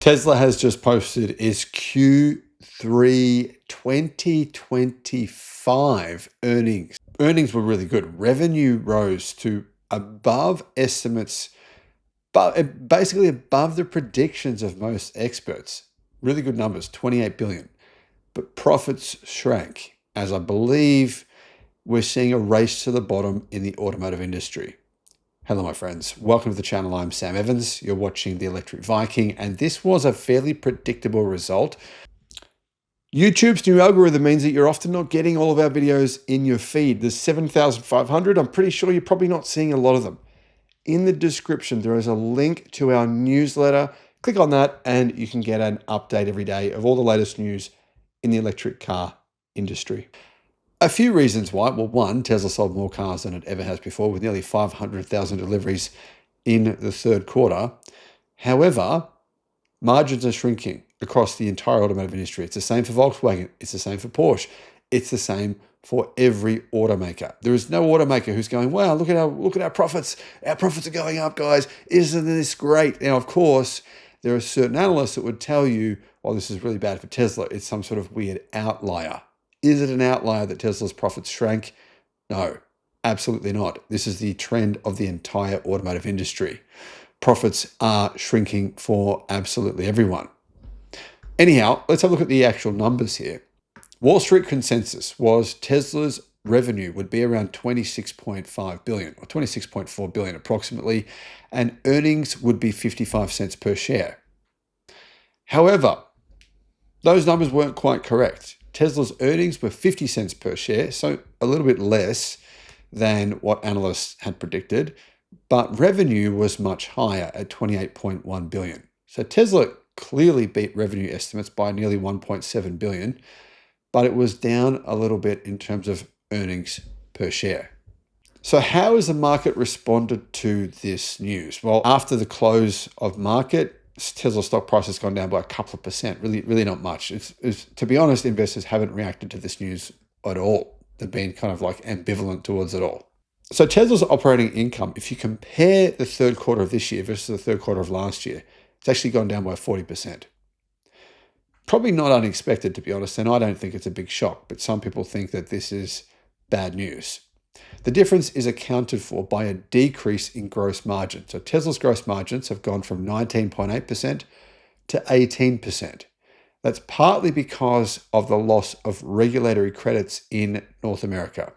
Tesla has just posted its Q3 2025 earnings. Earnings were really good. Revenue rose to above estimates, but basically above the predictions of most experts. Really good numbers, 28 billion. But profits shrank, as I believe we're seeing a race to the bottom in the automotive industry. Hello, my friends. Welcome to the channel. I'm Sam Evans. You're watching the Electric Viking, and this was a fairly predictable result. YouTube's new algorithm means that you're often not getting all of our videos in your feed. There's 7,500. I'm pretty sure you're probably not seeing a lot of them. In the description, there is a link to our newsletter. Click on that and you can get an update every day of all the latest news in the electric car industry. A few reasons why. Well, one, Tesla sold more cars than it ever has before, with nearly 500,000 deliveries in the third quarter. However, margins are shrinking across the entire automotive industry. It's the same for Volkswagen. It's the same for Porsche. It's the same for every automaker. There is no automaker who's going, wow, look at our profits. Our profits are going up, guys. Isn't this great? Now, of course, there are certain analysts that would tell you, well, this is really bad for Tesla. It's some sort of weird outlier. Is it an outlier that Tesla's profits shrank? No, absolutely not. This is the trend of the entire automotive industry. Profits are shrinking for absolutely everyone. Anyhow, let's have a look at the actual numbers here. Wall Street consensus was Tesla's revenue would be around 26.5 billion or 26.4 billion approximately, and earnings would be 55 cents per share. However, those numbers weren't quite correct. Tesla's earnings were 50 cents per share, so a little bit less than what analysts had predicted, but revenue was much higher at 28.1 billion. So Tesla clearly beat revenue estimates by nearly 1.7 billion, but it was down a little bit in terms of earnings per share. So how has the market responded to this news? Well, after the close of market, Tesla stock price has gone down by a couple of percent, really not much. It's, to be honest, investors haven't reacted to this news at all. They've been kind of like ambivalent towards it all. So Tesla's operating income, if you compare the third quarter of this year versus the third quarter of last year, it's actually gone down by 40%. Probably not unexpected, to be honest, and I don't think it's a big shock, but some people think that this is bad news. The difference is accounted for by a decrease in gross margin. So Tesla's gross margins have gone from 19.8% to 18%. That's partly because of the loss of regulatory credits in North America.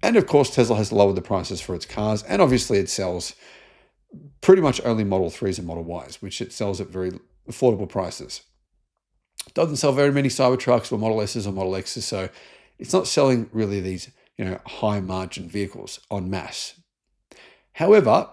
And of course, Tesla has lowered the prices for its cars, and obviously it sells pretty much only Model 3s and Model Ys, which it sells at very affordable prices. It doesn't sell very many Cybertrucks or Model S's or Model X's, so it's not selling really these high margin vehicles en masse. However,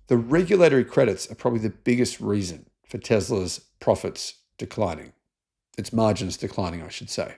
the regulatory credits are probably the biggest reason for Tesla's profits declining. Its margins declining, I should say.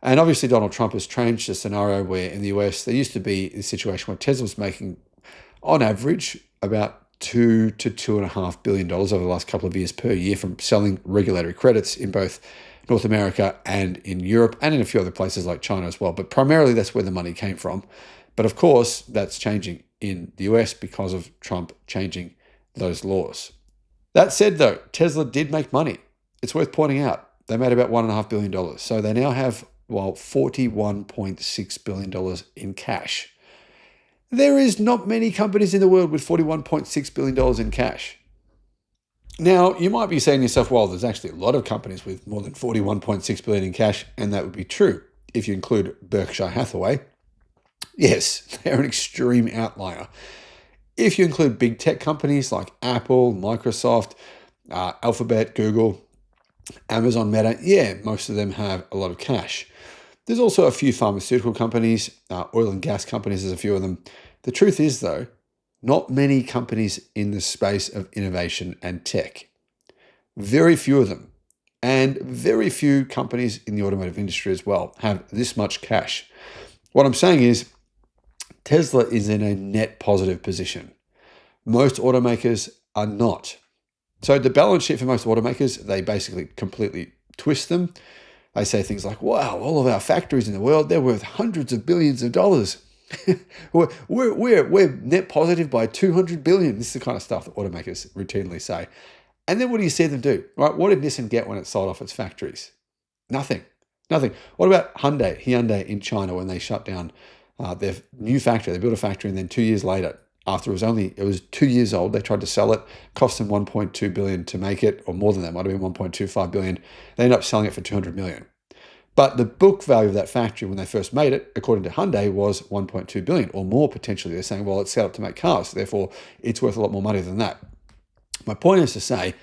And obviously Donald Trump has changed the scenario where in the US, there used to be a situation where Tesla was making, on average, about $2 to $2.5 billion over the last couple of years per year from selling regulatory credits in both North America and in Europe and in a few other places like China as well. But primarily that's where the money came from. But of course, that's changing in the US because of Trump changing those laws. That said, though, Tesla did make money. It's worth pointing out. They made about $1.5 billion. So they now have, $41.6 billion in cash. There is not many companies in the world with $41.6 billion in cash. Now, you might be saying to yourself, well, there's actually a lot of companies with more than $41.6 billion in cash, and that would be true if you include Berkshire Hathaway. Yes, they're an extreme outlier. If you include big tech companies like Apple, Microsoft, Alphabet, Google, Amazon, Meta, yeah, most of them have a lot of cash. There's also a few pharmaceutical companies, oil and gas companies, there's a few of them. The truth is, though, not many companies in the space of innovation and tech. Very few of them, and very few companies in the automotive industry as well have this much cash. What I'm saying is Tesla is in a net positive position. Most automakers are not. So the balance sheet for most automakers, they basically completely twist them. They say things like, wow, all of our factories in the world, they're worth hundreds of billions of dollars. we're net positive by 200 billion. This is the kind of stuff that automakers routinely say. And then what do you see them do? Right? What did Nissan get when it sold off its factories? Nothing. Nothing. What about Hyundai in China when they shut down their new factory? They built a factory, and then 2 years later, after it was 2 years old, they tried to sell it. Cost them 1.2 billion to make it, or more than that, might have been 1.25 billion. They ended up selling it for 200 million. But the book value of that factory when they first made it, according to Hyundai, was 1.2 billion or more potentially. They're saying, well, it's set up to make cars, so therefore it's worth a lot more money than that. My point is to say,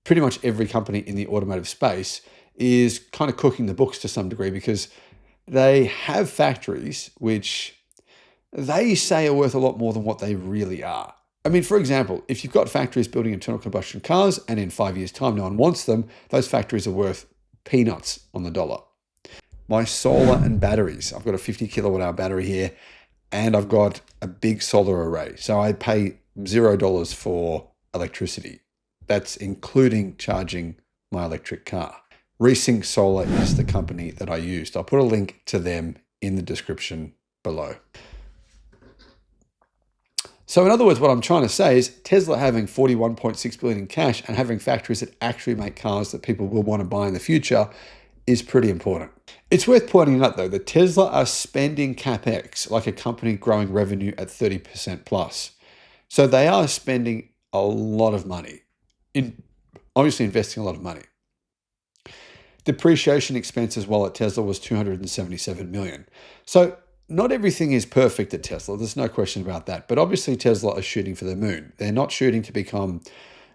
pretty much every company in the automotive space is kind of cooking the books to some degree, because they have factories which they say are worth a lot more than what they really are. I mean, for example, if you've got factories building internal combustion cars and in 5 years' time no one wants them, those factories are worth peanuts on the dollar. My solar and batteries. I've got a 50 kilowatt hour battery here, and I've got a big solar array. So I pay $0 for electricity. That's including charging my electric car. Resync Solar is the company that I used. I'll put a link to them in the description below. So in other words, what I'm trying to say is Tesla having 41.6 billion in cash and having factories that actually make cars that people will want to buy in the future is pretty important. It's worth pointing out, though, that Tesla are spending CapEx like a company growing revenue at 30% plus. So they are spending a lot of money, obviously investing a lot of money. Depreciation expense as well at Tesla was 277 million. So not everything is perfect at Tesla. There's no question about that. But obviously Tesla are shooting for the moon. They're not shooting to become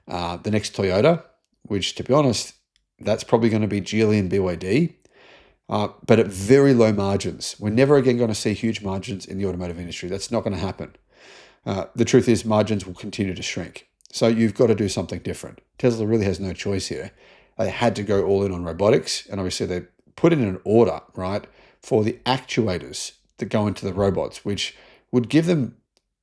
the next Toyota, which, to be honest, that's probably going to be Geely and BYD, but at very low margins. We're never again going to see huge margins in the automotive industry. That's not going to happen. The truth is margins will continue to shrink. So you've got to do something different. Tesla really has no choice here. They had to go all in on robotics, and obviously they put in an order, right, for the actuators that go into the robots, which would give them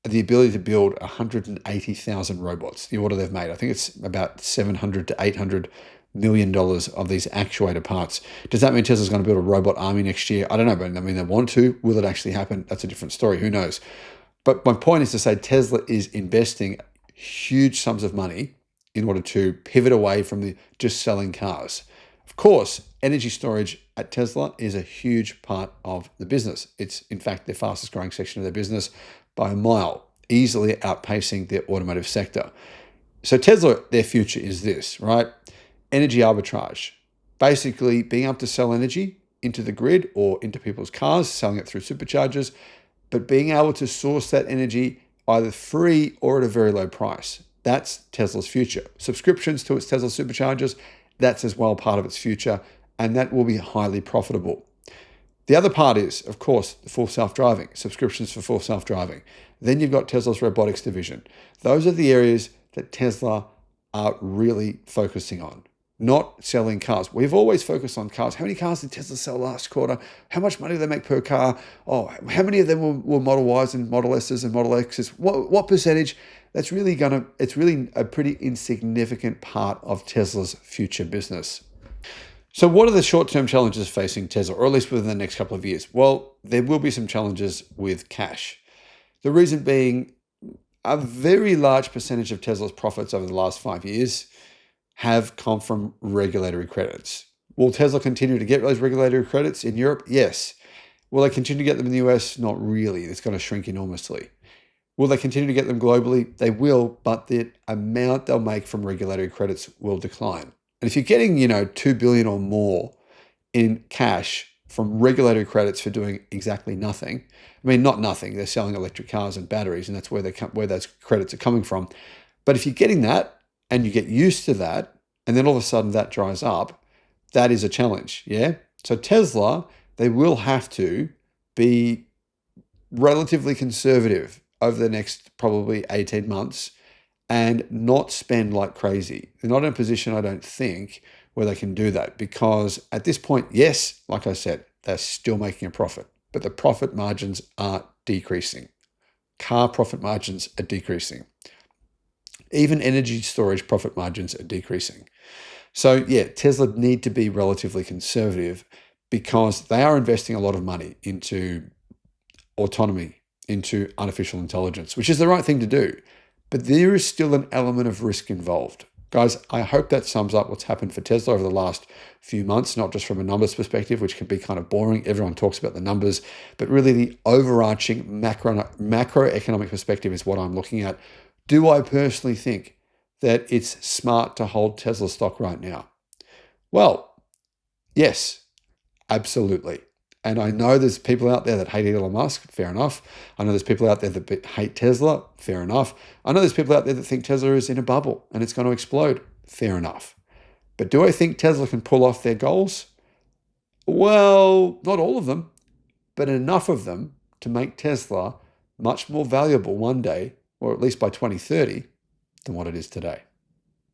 the ability to build 180,000 robots, the order they've made. I think it's about 700 to 800 $1 million of these actuator parts. Does that mean Tesla's going to build a robot army next year? I don't know, but I mean, they want to. Will it actually happen? That's a different story. Who knows? But my point is to say Tesla is investing huge sums of money in order to pivot away from just selling cars. Of course, energy storage at Tesla is a huge part of the business. It's, in fact, the fastest growing section of their business by a mile, easily outpacing the automotive sector. So Tesla, their future is this, right? Energy arbitrage, basically being able to sell energy into the grid or into people's cars, selling it through superchargers, but being able to source that energy either free or at a very low price. That's Tesla's future. Subscriptions to its Tesla superchargers, that's as well part of its future, and that will be highly profitable. The other part is, of course, the full self-driving, subscriptions for full self-driving. Then you've got Tesla's robotics division. Those are the areas that Tesla are really focusing on. Not selling cars. We've always focused on cars. How many cars did Tesla sell last quarter? How much money do they make per car? Oh, how many of them were Model Ys and Model S's and Model X's? What percentage? It's really a pretty insignificant part of Tesla's future business. So what are the short-term challenges facing Tesla, or at least within the next couple of years? Well, there will be some challenges with cash. The reason being, a very large percentage of Tesla's profits over the last 5 years have come from regulatory credits. Will Tesla continue to get those regulatory credits in Europe? Yes. Will they continue to get them in the US? Not really. It's going to shrink enormously. Will they continue to get them globally? They will, but the amount they'll make from regulatory credits will decline. And if you're getting, $2 billion or more in cash from regulatory credits for doing exactly nothing, I mean, not nothing, they're selling electric cars and batteries, and that's where those credits are coming from. But if you're getting that, and you get used to that, and then all of a sudden that dries up, that is a challenge, yeah? So Tesla, they will have to be relatively conservative over the next probably 18 months and not spend like crazy. They're not in a position, I don't think, where they can do that, because at this point, yes, like I said, they're still making a profit, but the profit margins are decreasing. Car profit margins are decreasing. Even energy storage profit margins are decreasing. So yeah, Tesla need to be relatively conservative because they are investing a lot of money into autonomy, into artificial intelligence, which is the right thing to do. But there is still an element of risk involved. Guys, I hope that sums up what's happened for Tesla over the last few months, not just from a numbers perspective, which can be kind of boring. Everyone talks about the numbers, but really the overarching macroeconomic perspective is what I'm looking at. Do I personally think that it's smart to hold Tesla stock right now? Well, yes, absolutely. And I know there's people out there that hate Elon Musk, fair enough. I know there's people out there that hate Tesla, fair enough. I know there's people out there that think Tesla is in a bubble and it's going to explode, fair enough. But do I think Tesla can pull off their goals? Well, not all of them, but enough of them to make Tesla much more valuable one day, or at least by 2030, than what it is today.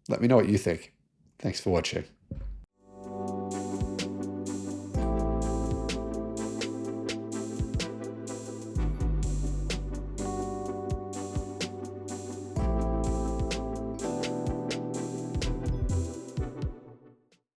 Let me know what you think. Thanks for watching.